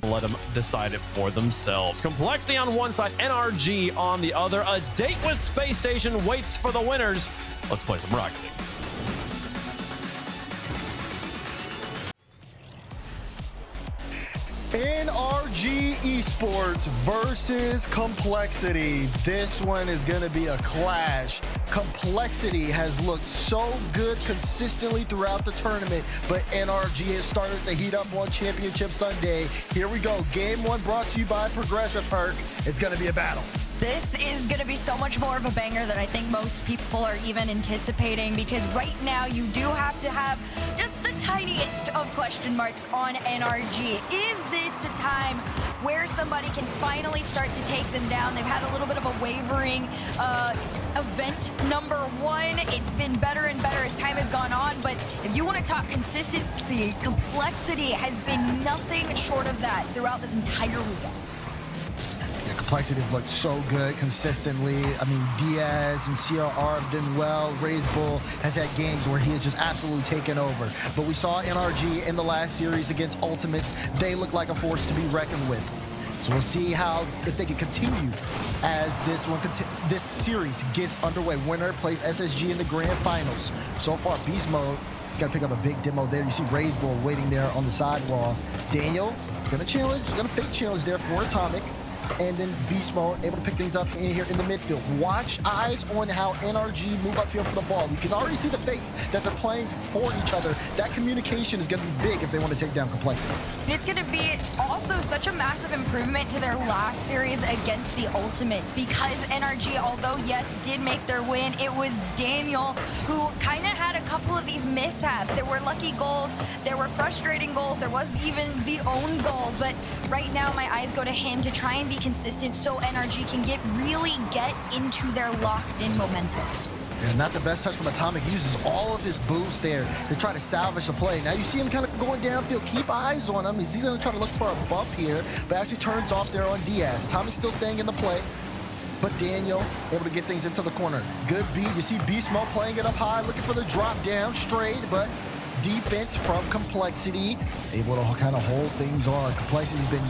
let them decide it for themselves. Complexity on one side, NRG on the other. A date with Space Station waits for the winners. Let's play some Rocket League. NRG Esports versus Complexity. This one is going to be a clash. Complexity has looked so good consistently throughout the tournament, but NRG has started to heat up on Championship Sunday. Here we go. Game one brought to you by Progressive Perk. It's going to be a battle. This is going to be so much more of a banger than I think most people are even anticipating, because right now you do have to have just the tiniest of question marks on NRG. Is this the time where somebody can finally start to take them down? They've had a little bit of a wavering event number one. It's been better and better as time has gone on, but if you want to talk consistency, Complexity has been nothing short of that throughout this entire weekend. Complexity have looked so good consistently. I mean, Diaz and CRR have done well. RazeBull has had games where he has just absolutely taken over. But we saw NRG in the last series against Ultimates. They look like a force to be reckoned with. So we'll see if they can continue as this series gets underway. Winner plays SSG in the grand finals. So far, Beast Mode has got to pick up a big demo there. You see RazeBull waiting there on the sidewall. Daniel gonna fake challenge there for Atomic. And then Beast Mode able to pick things up in here in the midfield. Watch eyes on how NRG move upfield for the ball. You can already see the fakes that they're playing for each other. That communication is going to be big if they want to take down Complexity. It's going to be also such a massive improvement to their last series against the Ultimates, because NRG, although yes, did make their win, it was Daniel who kind of had a couple of these mishaps. There were lucky goals, there were frustrating goals, there was even the own goal, but right now my eyes go to him to try and be consistent so NRG can really get into their locked-in momentum. Yeah, not the best touch from Atomic. He uses all of his boost there to try to salvage the play. Now you see him kind of going downfield. Keep eyes on him. He's going to try to look for a bump here, but actually turns off there on Diaz. Atomic's still staying in the play, but Daniel able to get things into the corner. Good beat. You see Beast Mode playing it up high, looking for the drop down straight, but defense from Complexity able to kind of hold things on. Complexity's been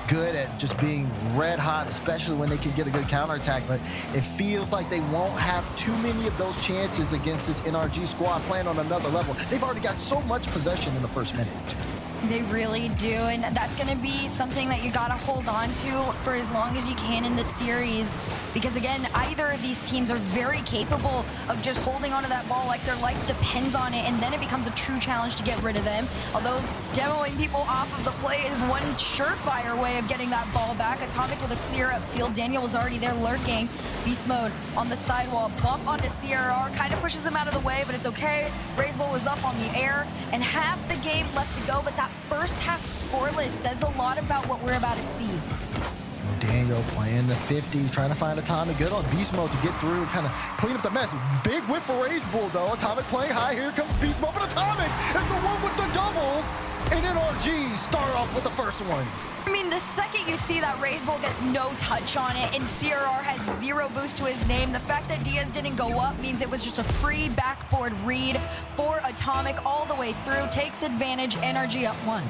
good at just being red hot, especially when they can get a good counterattack, but it feels like they won't have too many of those chances against this NRG squad playing on another level. They've already got so much possession in the first minute. They really do, and that's going to be something that you got to hold on to for as long as you can in this series, because again, either of these teams are very capable of just holding onto that ball like their life depends on it, and then it becomes a true challenge to get rid of them. Although demoing people off of the play is one surefire way of getting that ball back. Atomic with a clear upfield. Daniel was already there lurking. Beast Mode on the sidewall, bump onto CRR, kind of pushes him out of the way, but it's okay. RazeBull was up on the air, and half the game left to go, but that first half scoreless says a lot about what we're about to see. Daniel playing the 50, trying to find Atomic. Good on Beast Mode to get through and kind of clean up the mess. Big whip for RazeBull though. Atomic playing high. Here comes Beast Mode, but Atomic is the one with the double. And NRG start off with the first one. I mean, the second you see that RazeBull gets no touch on it and CRR has zero boost to his name, the fact that Diaz didn't go up means it was just a free backboard read for Atomic all the way through. Takes advantage, NRG up one.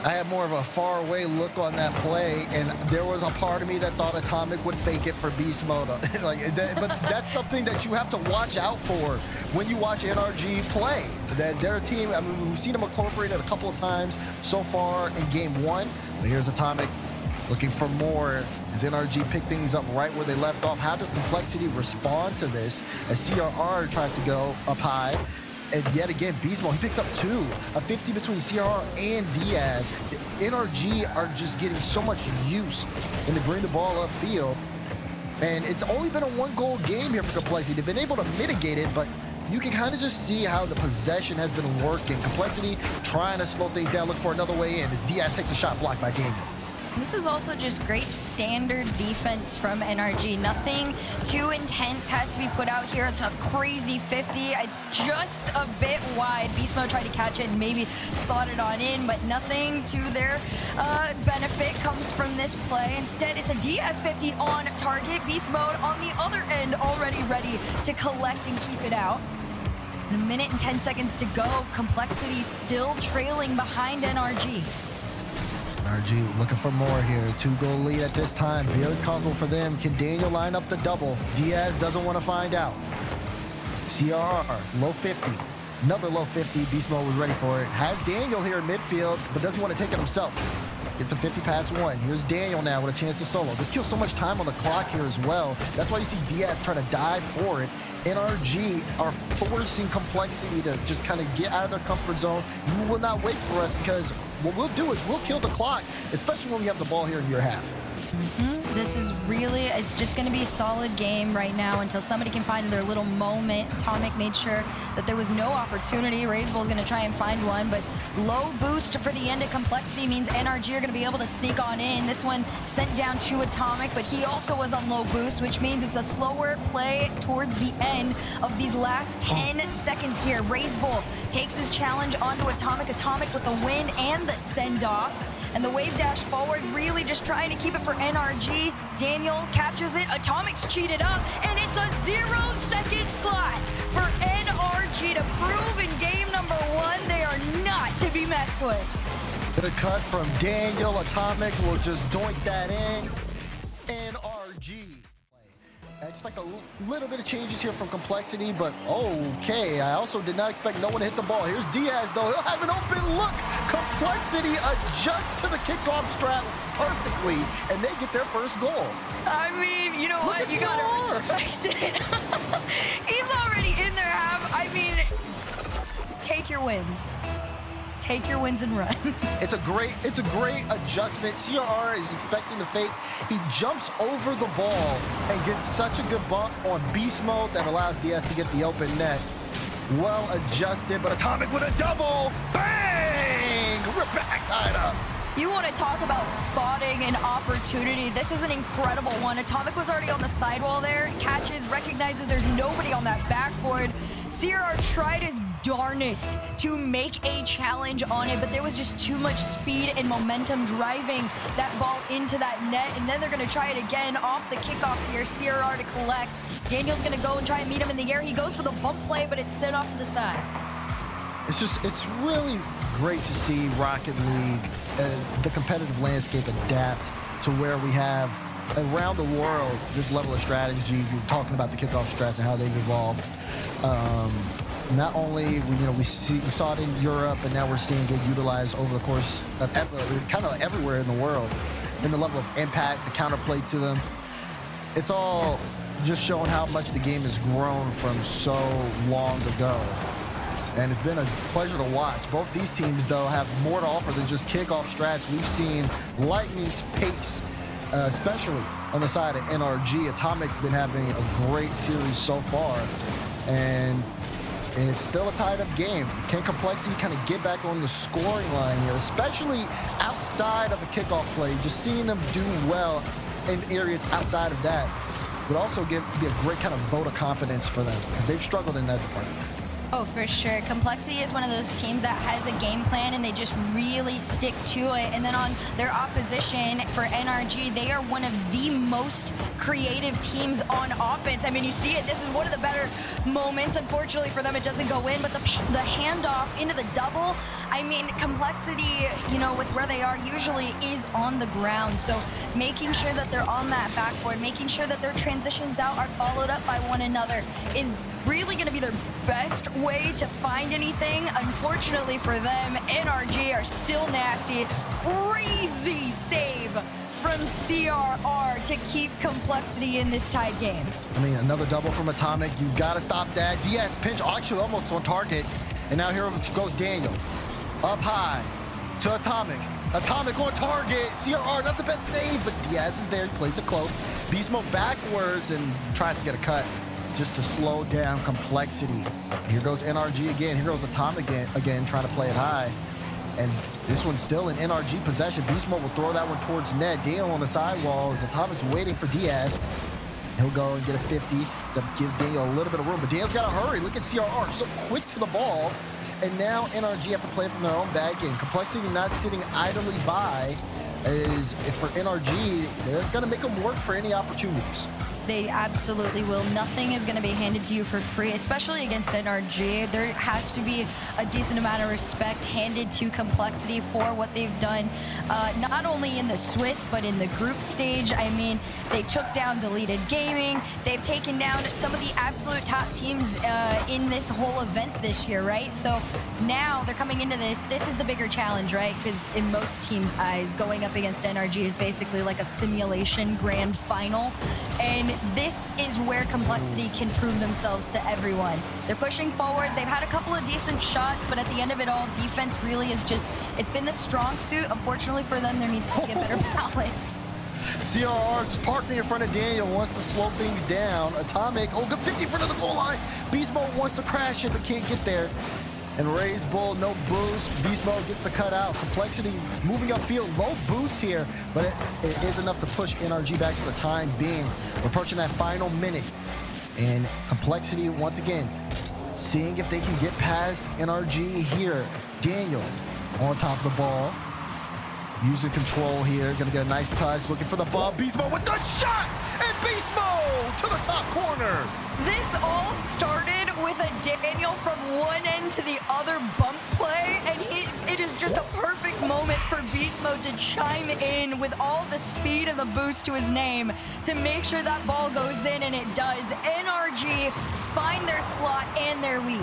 I had more of a far away look on that play, and there was a part of me that thought Atomic would fake it for Beast Mode. But that's something that you have to watch out for when you watch NRG play. That their team, I mean, we've seen them incorporate it a couple of times so far in game one. But here's Atomic looking for more as NRG pick things up right where they left off. How does Complexity respond to this as CRR tries to go up high? And yet again, Beast Mode, he picks up two, a 50 between CRR and Diaz. The NRG are just getting so much use in the bring the ball upfield. And it's only been a one-goal game here for Complexity. They've been able to mitigate it, but you can kind of just see how the possession has been working. Complexity trying to slow things down, look for another way in as Diaz takes a shot blocked by Daniel. This is also just great standard defense from NRG. Nothing too intense has to be put out here. It's a crazy 50. It's just a bit wide. Beast Mode tried to catch it and maybe slot it on in, but nothing to their benefit comes from this play. Instead, it's a Diaz 50 on target. Beast Mode on the other end, already ready to collect and keep it out. And a minute and 10 seconds to go. Complexity still trailing behind NRG. NRG looking for more here. 2-goal lead at this time. Very comfortable for them. Can Daniel line up the double? Diaz doesn't want to find out. CRR, low 50. Another low 50. Beast Mode was ready for it. Has Daniel here in midfield, but doesn't want to take it himself. Gets a 50 pass one. Here's Daniel now with a chance to solo. This kills so much time on the clock here as well. That's why you see Diaz trying to dive for it. NRG are forcing Complexity to just kind of get out of their comfort zone. You will not wait for us, because what we'll do is we'll kill the clock, especially when we have the ball here in your half. This is really, it's just going to be a solid game right now until somebody can find their little moment. Atomic made sure that there was no opportunity. Razebull is going to try and find one, but low boost for the end of Complexity means NRG are going to be able to sneak on in. This one sent down to Atomic, but he also was on low boost, which means it's a slower play towards the end of these last 10 seconds here. Razebull takes his challenge onto Atomic. Atomic with the win and the send-off. And the wave dash forward, really just trying to keep it for NRG. Daniel catches it. Atomic's cheated up, and it's a 0-second slot for NRG to prove in game number 1 they are not to be messed with. The cut from Daniel. Atomic will just doink that in. NRG. I expect a little bit of changes here from Complexity, but okay. I also did not expect no one to hit the ball. Here's Diaz, though. He'll have an open look. Complexity adjusts to the kickoff strat perfectly, and they get their first goal. I mean, you know what? You gotta respect it. He's already in their half. I mean, take your wins. Take your wins and run. It's a great adjustment. CRR is expecting the fake. He jumps over the ball and gets such a good bump on beast mode that allows Diaz to get the open net. Well adjusted, but Atomic with a double. Bang! We're back tied up. You want to talk about spotting an opportunity. This is an incredible one. Atomic was already on the sidewall there. Catches, recognizes there's nobody on that backboard. CRR tried his darnest to make a challenge on it, but there was just too much speed and momentum driving that ball into that net, and then they're going to try it again off the kickoff here. CRR to collect. Daniel's going to go and try and meet him in the air. He goes for the bump play, but it's sent off to the side. It's really great to see Rocket League, the competitive landscape adapt to where we have around the world this level of strategy. You're talking about the kickoff strats and how they've evolved. Not only we saw it in Europe, and now we're seeing it utilized over the course of kind of everywhere in the world. In the level of impact, the counterplay to them, it's all just showing how much the game has grown from so long ago. And it's been a pleasure to watch. Both these teams, though, have more to offer than just kickoff strats. We've seen lightning's pace, especially on the side of NRG. Atomic's been having a great series so far, and it's still a tied-up game. Can Complexity kind of get back on the scoring line here, especially outside of a kickoff play? Just seeing them do well in areas outside of that would also be a great kind of vote of confidence for them, because they've struggled in that department. Oh, for sure. Complexity is one of those teams that has a game plan and they just really stick to it. And then on their opposition for NRG, they are one of the most creative teams on offense. I mean, you see it. This is one of the better moments. Unfortunately for them, it doesn't go in, but the handoff into the double, I mean, Complexity, with where they are usually is on the ground. So making sure that they're on that backboard, making sure that their transitions out are followed up by one another is really going to be their best way to find anything. Unfortunately for them, NRG are still nasty. Crazy save from CRR to keep Complexity in this tied game. I mean, another double from Atomic. You've got to stop that. Diaz pinch, actually almost on target. And now here goes Daniel. Up high to Atomic. Atomic on target. CRR, not the best save, but Diaz is there. He plays it close. Beast Mode backwards and tries to get a cut, just to slow down Complexity. Here goes NRG again. Here goes Atomic again, trying to play it high. And this one's still in NRG possession. Beast Mode will throw that one towards net. Daniel on the sidewall as Atomic's waiting for Diaz. He'll go and get a 50. That gives Daniel a little bit of room, but Daniel's got to hurry. Look at CRR, so quick to the ball. And now NRG have to play from their own back end. Complexity not sitting idly by. is if for NRG, they're going to make them work for any opportunities. They absolutely will. Nothing is going to be handed to you for free, especially against NRG. There has to be a decent amount of respect handed to Complexity for what they've done, not only in the Swiss, but in the group stage. I mean, they took down Deleted Gaming. They've taken down some of the absolute top teams in this whole event this year, right? So now they're coming into this. This is the bigger challenge, right? Because in most teams' eyes, going up against NRG is basically like a simulation grand final. And this is where Complexity can prove themselves to everyone. They're pushing forward. They've had a couple of decent shots, but at the end of it all, defense really is just, it's been the strong suit. Unfortunately for them, there needs to be a better balance. CRR just parking in front of Daniel, wants to slow things down. Atomic, oh, good 50 in front of the goal line. Beast Mode wants to crash it, but can't get there. And Raise Bull, no boost. Beast Mode gets the cutout. Complexity moving upfield, low boost here, but it is enough to push NRG back for the time being. We're approaching that final minute. And Complexity, once again, seeing if they can get past NRG here. Daniel on top of the ball. Using control here, gonna get a nice touch, looking for the ball. Beast Mode with the shot! And Beast Mode to the top corner! This all started with a Daniel from one end to the other bump play, and it is just a perfect moment for Beast Mode to chime in with all the speed and the boost to his name to make sure that ball goes in, and it does. NRG find their slot and their lead.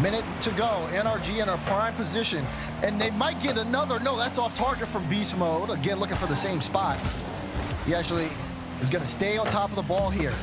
Minute to go. NRG in a prime position, and they might get another. No, that's off target from Beast Mode. Again, looking for the same spot. He actually is going to stay on top of the ball here.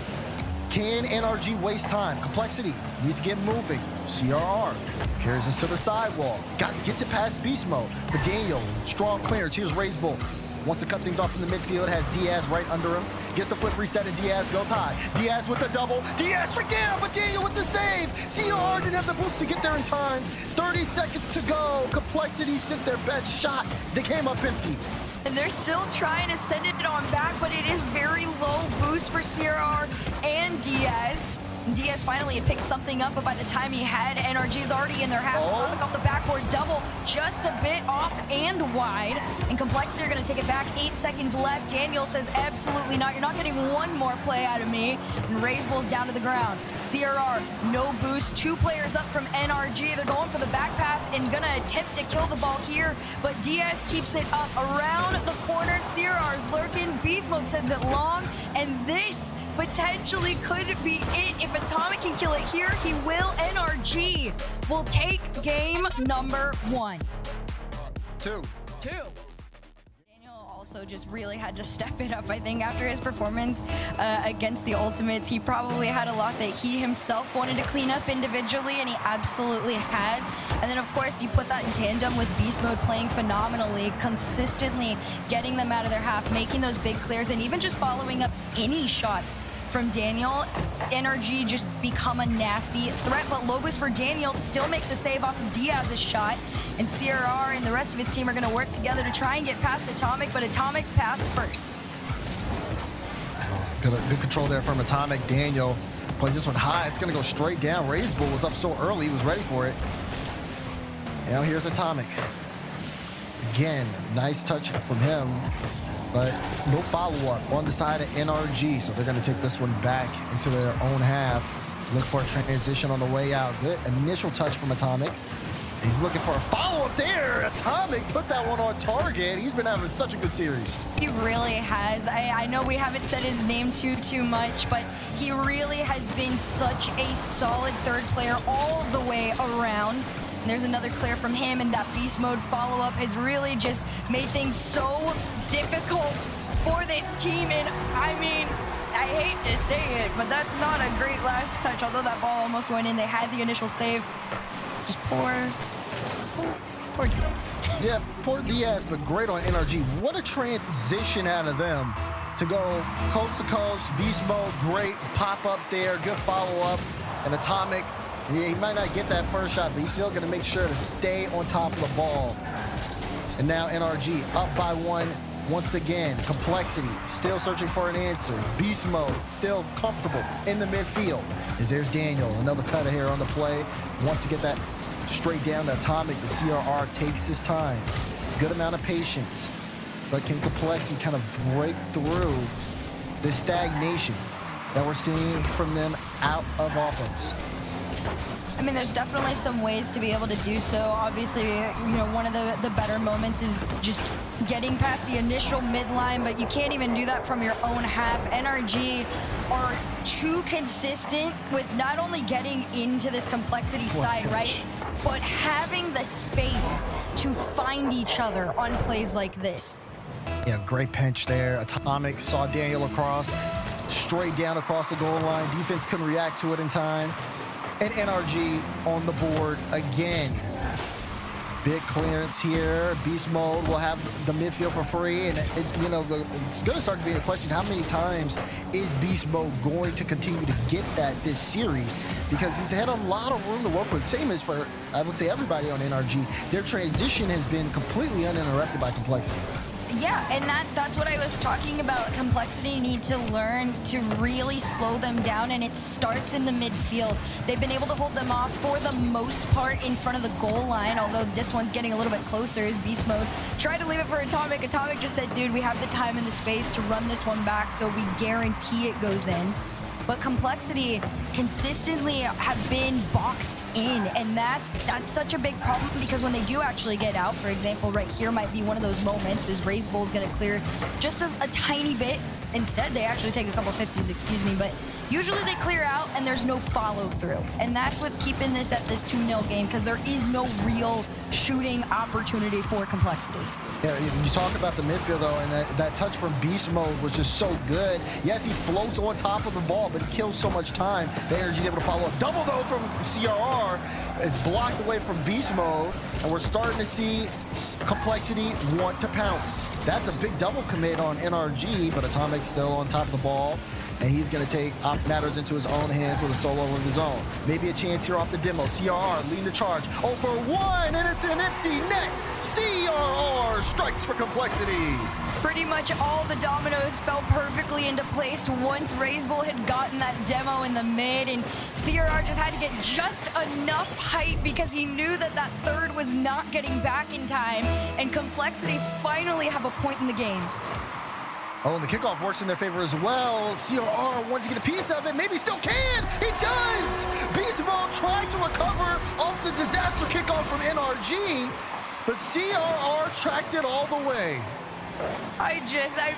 Can NRG waste time? Complexity needs to get moving. CRR carries this to the sidewall. Gets it past Beast Mode. For Daniel, strong clearance. Here's Raise Bull. Wants to cut things off in the midfield, has Diaz right under him. Gets the flip reset, and Diaz goes high. Diaz with the double. Diaz straight down, but Daniel with the save. CR didn't have the boost to get there in time. 30 seconds to go. Complexity sent their best shot. They came up empty. And they're still trying to send it on back, but it is very low boost for CRR and Diaz. Diaz finally had picked something up, but by the time he had, NRG is already in their half. Atomic off the backboard double, just a bit off and wide. And Complexity are going to take it back. 8 seconds left. Daniel says, absolutely not. You're not getting one more play out of me. And Raise Bull's down to the ground. CRR, no boost. 2 players up from NRG. They're going for the back pass and going to attempt to kill the ball here. But Diaz keeps it up around the corner. CRR's lurking. Beast Mode sends it long. And this potentially could be it. If Atomic can kill it here, he will. NRG will take game number 1. 2. Daniel also just really had to step it up. I think after his performance against the Ultimates, he probably had a lot that he himself wanted to clean up individually, and he absolutely has. And then, of course, you put that in tandem with Beast Mode playing phenomenally, consistently getting them out of their half, making those big clears, and even just following up any shots from Daniel. NRG just become a nasty threat, but Lobos for Daniel still makes a save off of Diaz's shot, and CRR and the rest of his team are going to work together to try and get past Atomic, but Atomic's passed first. Good control there from Atomic. Daniel plays this one high. It's going to go straight down. Raise Bull was up so early, he was ready for it. Now here's Atomic. Again, nice touch from him, but no follow-up on the side of NRG, so they're going to take this one back into their own half. Look for a transition on the way out. Good initial touch from Atomic. He's looking for a follow-up there. Atomic put that one on target. He's been having such a good series. He really has. I know we haven't said his name too much, but he really has been such a solid third player all the way around. And there's another clear from him, and that Beast Mode follow-up has really just made things so difficult for this team. And I mean, I hate to say it, but that's not a great last touch. Although that ball almost went in, they had the initial save. Just poor Diaz. Yeah, poor Diaz, but great on NRG. What a transition out of them to go coast to coast. Beast Mode, great pop up there, good follow-up. And Atomic, yeah, he might not get that first shot, but he's still gonna make sure to stay on top of the ball. And now NRG up by 1 once again. Complexity still searching for an answer. Beast Mode still comfortable in the midfield. As there's Daniel, another cutter here on the play. Wants to get that straight down to Atomic, but CRR takes his time. Good amount of patience. but can Complexity kind of break through this stagnation that we're seeing from them out of offense? I mean, there's definitely some ways to be able to do so. Obviously, you know, one of the better moments is just getting past the initial midline, but you can't even do that from your own half. NRG are too consistent with not only getting into this Complexity side, right, but having the space to find each other on plays like this. Yeah, great pinch there. Atomic saw Daniel across, straight down across the goal line. Defense couldn't react to it in time. And NRG on the board again. Big clearance here. Beast mode will have the midfield for free. And, you know, it's going to start to be a question, how many times is Beast mode going to continue to get that this series? Because he's had a lot of room to work with. Same as for, I would say, everybody on NRG. Their transition has been completely uninterrupted by Complexity. Yeah, and that's what I was talking about. Complexity need to learn to really slow them down, and it starts in the midfield. They've been able to hold them off for the most part in front of the goal line, although this one's getting a little bit closer as Beast Mode tried to leave it for Atomic. Atomic just said, dude, we have the time and the space to run this one back, so we guarantee it goes in. But Complexity consistently have been boxed in, and that's such a big problem, because when they do actually get out, for example, right here might be one of those moments because Raise Bull is going to clear just a tiny bit. Instead, they actually take a couple 50s, excuse me, but usually they clear out and there's no follow through. And that's what's keeping this at this 2-0 game, because there is no real shooting opportunity for Complexity. Yeah, you talk about the midfield, though, and that touch from Beast Mode was just so good. Yes, he floats on top of the ball, but he kills so much time. The NRG's able to follow up. Double, though, from CRR. It's blocked away from Beast Mode, and we're starting to see Complexity want to pounce. That's a big double commit on NRG, but Atomic still on top of the ball. And he's going to take matters into his own hands with a solo of his own. Maybe a chance here off the demo. CRR leading the charge. 0 for 1, and it's an empty net. CRR strikes for Complexity. Pretty much all the dominoes fell perfectly into place once Raise Bull had gotten that demo in the mid, and CRR just had to get just enough height because he knew that that third was not getting back in time, and Complexity finally have a point in the game. Oh, and the kickoff works in their favor as well. CRR wanted to get a piece of it. Maybe still can. He does. Beast Mode tried to recover off the disaster kickoff from NRG, but CRR tracked it all the way. I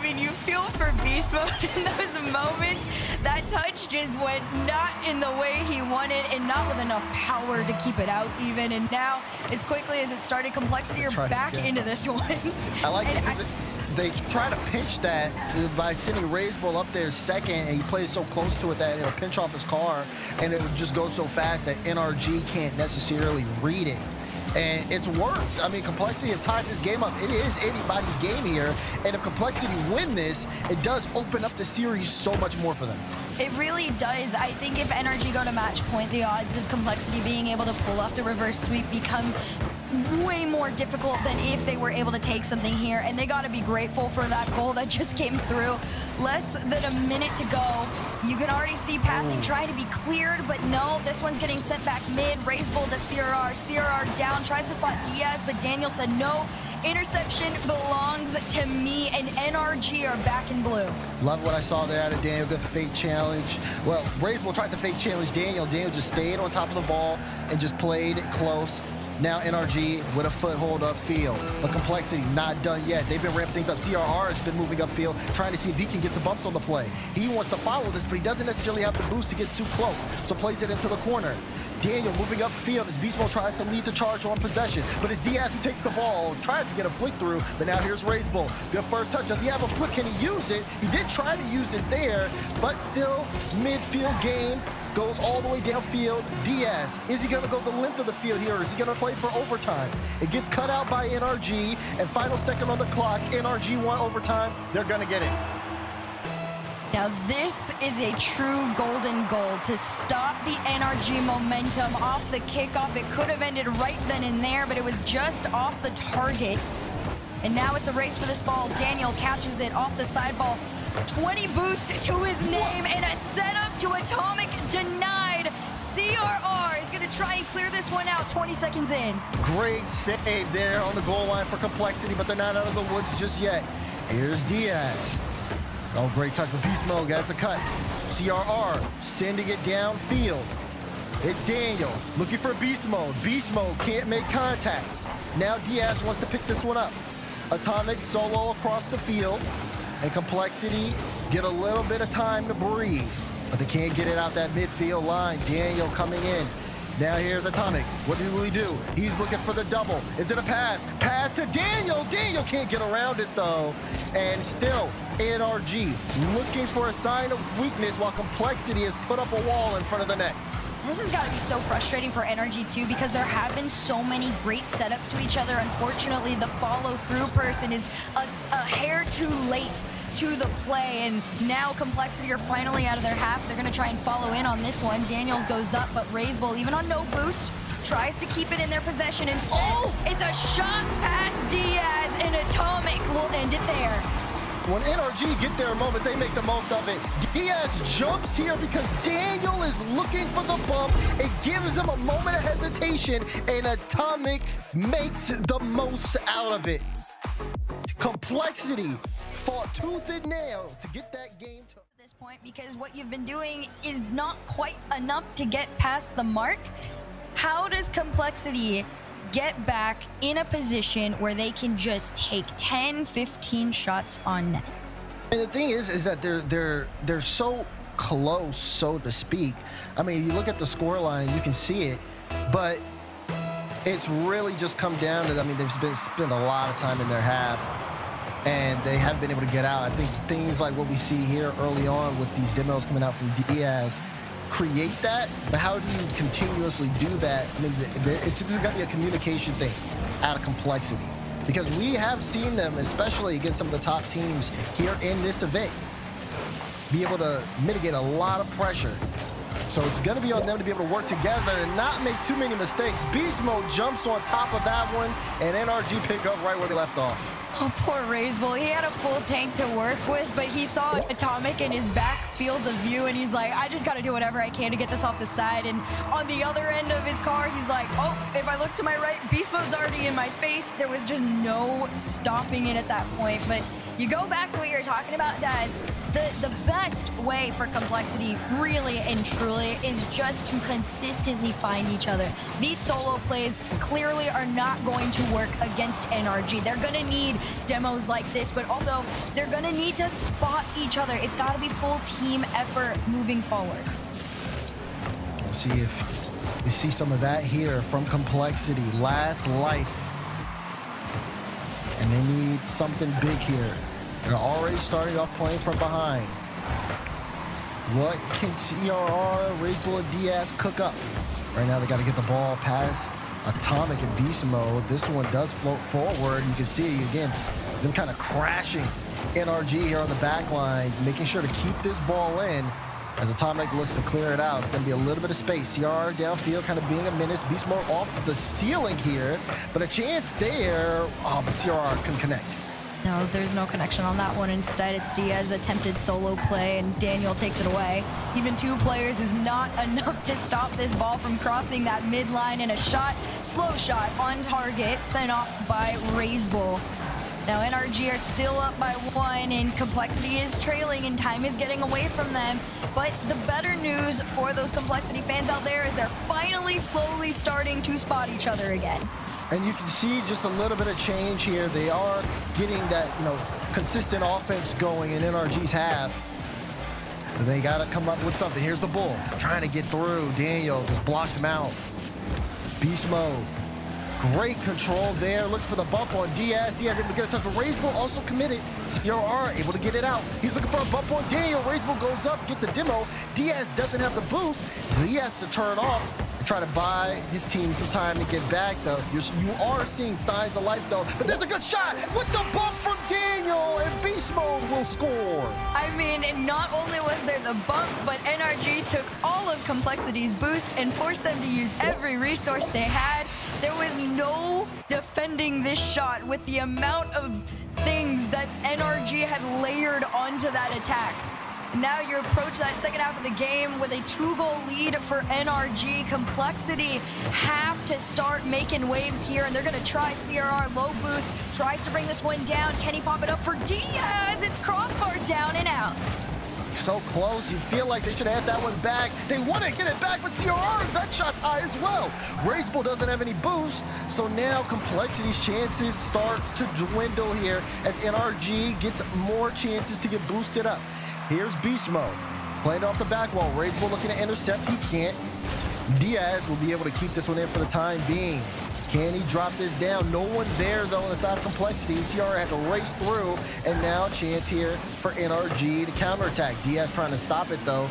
mean, you feel for Beast Mode in those moments. That touch just went not in the way he wanted and not with enough power to keep it out even. And now, as quickly as it started, Complexity are back into this one. I like it. They try to pinch that by sending Raise Bull up there second, and he plays so close to it that it'll pinch off his car, and it would just go so fast that NRG can't necessarily read it. And it's worked. I mean, Complexity have tied this game up. It is anybody's game here, and if Complexity win this, it does open up the series so much more for them. It really does. I think if NRG go to match point, the odds of Complexity being able to pull off the reverse sweep become way more difficult than if they were able to take something here, and they got to be grateful for that goal that just came through. Less than a minute to go. You can already see Pathing trying to be cleared, but no, this one's getting sent back mid. Raise Bull to CRR. CRR down, tries to spot Diaz, but Daniel said no. Interception belongs to me, and NRG are back in blue. Love what I saw there out of Daniel. Good fake challenge. Well, Raise Bull tried to fake challenge Daniel. Daniel just stayed on top of the ball and just played it close. Now NRG with a foothold upfield, but Complexity not done yet. They've been ramping things up. CRR has been moving upfield, trying to see if he can get some bumps on the play. He wants to follow this, but he doesn't necessarily have the boost to get too close, so plays it into the corner. Daniel moving upfield as Beast Mode tries to lead the charge on possession, but it's Diaz who takes the ball, tries to get a flick through, but now here's Raise Bull. Good first touch. Does he have a flick? Can he use it? He did try to use it there, but still midfield game. Goes all the way downfield. Diaz, is he going to go the length of the field here, or is he going to play for overtime? It gets cut out by NRG, and final second on the clock. NRG won overtime. They're going to get it. Now this is a true golden goal to stop the NRG momentum off the kickoff. It could have ended right then and there, but it was just off the target. And now it's a race for this ball. Daniel catches it off the side ball. 20 boost to his name, and a setup to Atomic denied. CRR is going to try and clear this one out 20 seconds in. Great save there on the goal line for Complexity, but they're not out of the woods just yet. Here's Diaz. Oh, great touch with Beast Mode. That's a cut. CRR sending it downfield. It's Daniel looking for Beast Mode. Beast Mode can't make contact. Now Diaz wants to pick this one up. Atomic solo across the field. And Complexity get a little bit of time to breathe. But they can't get it out that midfield line. Daniel coming in. Now here's Atomic. What do we do? He's looking for the double. Is it a pass? Pass to Daniel. Daniel can't get around it though. And still, NRG looking for a sign of weakness while Complexity has put up a wall in front of the net. This has got to be so frustrating for NRG too, because there have been so many great setups to each other. Unfortunately, the follow-through person is a hair too late to the play, and now Complexity are finally out of their half. They're going to try and follow in on this one. Daniels goes up, but Razebull, even on no boost, tries to keep it in their possession instead. It's a shot past Diaz, and Atomic will end it there. When NRG get their moment, they make the most of it. Diaz jumps here because Daniel is looking for the bump. It gives him a moment of hesitation, and Atomic makes the most out of it. Complexity fought tooth and nail to get that game to this point, because what you've been doing is not quite enough to get past the mark. How does Complexity get back in a position where they can just take 10-15 shots on net? And the thing is that they're so close, so to speak. I mean, you look at the scoreline, you can see it, but it's really just come down to, I mean, they've spent a lot of time in their half, and they haven't been able to get out. I think things like what we see here early on with these demos coming out from Diaz create that, but how do you continuously do that? I mean, it's just got to be a communication thing out of Complexity, because we have seen them, especially against some of the top teams here in this event, be able to mitigate a lot of pressure. So it's going to be on them to be able to work together and not make too many mistakes. Beast Mode jumps on top of that one, and NRG pick up right where they left off. Oh, poor Razebull. He had a full tank to work with, but he saw Atomic in his back field of view, and he's like, I just got to do whatever I can to get this off the side. And on the other end of his car, he's like, oh, if I look to my right, Beast Mode's already in my face. There was just no stopping it at that point. But you go back to what you were talking about, guys. The best way for Complexity, really and truly, is just to consistently find each other. These solo plays clearly are not going to work against NRG. They're going to need demos like this, but also they're going to need to spot each other. It's got to be full team effort moving forward. We'll see if we see some of that here from Complexity. Last life. And they need something big here. They're already starting off playing from behind. What can CRR, Razebull, and Diaz cook up? Right now, they got to get the ball past Atomic and Beast Mode. This one does float forward. You can see, again, them kind of crashing NRG here on the back line, making sure to keep this ball in. As Atomic looks to clear it out, it's going to be a little bit of space. CRR downfield kind of being a menace. Beast Mode off the ceiling here, but a chance there. Oh, but CRR can connect. No, there's no connection on that one. Instead, it's Diaz attempted solo play, and Daniel takes it away. Even two players is not enough to stop this ball from crossing that midline, and a shot, slow shot on target, sent off by Razebull. Now NRG are still up by 1, and Complexity is trailing, and time is getting away from them. But the better news for those Complexity fans out there is they're finally slowly starting to spot each other again. And you can see just a little bit of change here. They are getting that, consistent offense going in NRG's half. But they got to come up with something. Here's the Bull trying to get through. Daniel just blocks him out. Beast Mode. Great control there. Looks for the bump on Diaz. Diaz able to get a touch, but Razebull also committed. CRR able to get it out. He's looking for a bump on Daniel. Razebull goes up, gets a demo. Diaz doesn't have the boost, so he has to turn off. Try to buy his team some time to get back, though. You are seeing signs of life, though. But there's a good shot with the bump from Daniel, and Beast Mode will score. I mean, not only was there the bump, but NRG took all of Complexity's boost and forced them to use every resource they had. There was no defending this shot with the amount of things that NRG had layered onto that attack. Now you approach that second half of the game with a 2-goal lead for NRG. Complexity have to start making waves here, and they're going to try CRR. Low boost, tries to bring this one down. Can he pop it up for Diaz? It's crossbar down and out. So close, you feel like they should have that one back. They want to get it back, but CRR, that shot's high as well. Raceball doesn't have any boost, so now Complexity's chances start to dwindle here as NRG gets more chances to get boosted up. Here's Beast Mode, playing off the back wall. Raceball looking to intercept, he can't. Diaz will be able to keep this one in for the time being. Can he drop this down? No one there, though, on the side of Complexity. CR had to race through, and now chance here for NRG to counterattack. Diaz trying to stop it, though,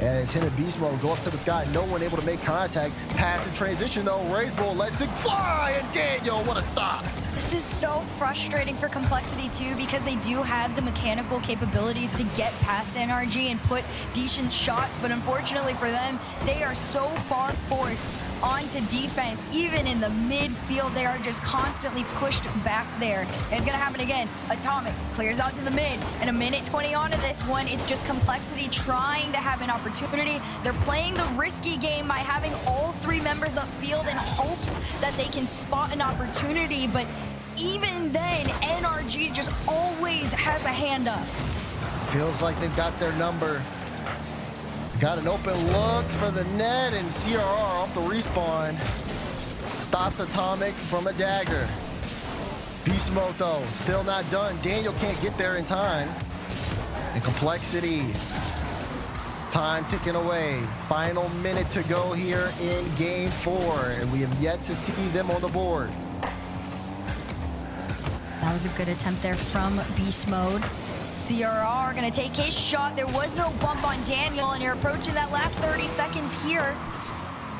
as him and Beast Mode go up to the sky. No one able to make contact. Pass and transition, though. Raceball lets it fly, and Daniel, what a stop. This is so frustrating for Complexity, too, because they do have the mechanical capabilities to get past NRG and put decent shots, but unfortunately for them, they are so far forced onto defense. Even in the midfield, they are just constantly pushed back there. And it's gonna happen again. Atomic clears out to the mid, and a minute 20 onto this one. It's just Complexity trying to have an opportunity. They're playing the risky game by having all 3 members upfield in hopes that they can spot an opportunity, but even then, NRG just always has a hand up. Feels like they've got their number. Got an open look for the net, and CRR off the respawn stops Atomic from a dagger. Beast Mode, though, still not done. Daniel can't get there in time. And Complexity, time ticking away. Final minute to go here in game 4, and we have yet to see them on the board. That was a good attempt there from Beast Mode. CRR gonna take his shot. There was no bump on Daniel, and you're approaching that last 30 seconds here.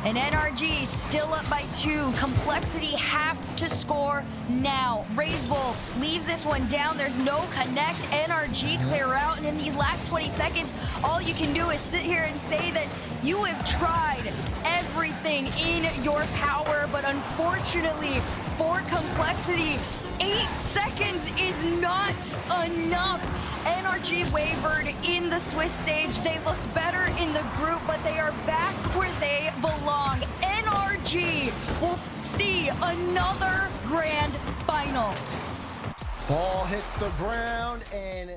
And NRG still up by 2. Complexity have to score now. Raceball leaves this one down. There's no connect. NRG clear out, and in these last 20 seconds, all you can do is sit here and say that you have tried everything in your power, but unfortunately for Complexity, 8 seconds is not enough. NRG wavered in the Swiss stage. They looked better in the group, but they are back where they belong. NRG will see another grand final. Ball hits the ground, and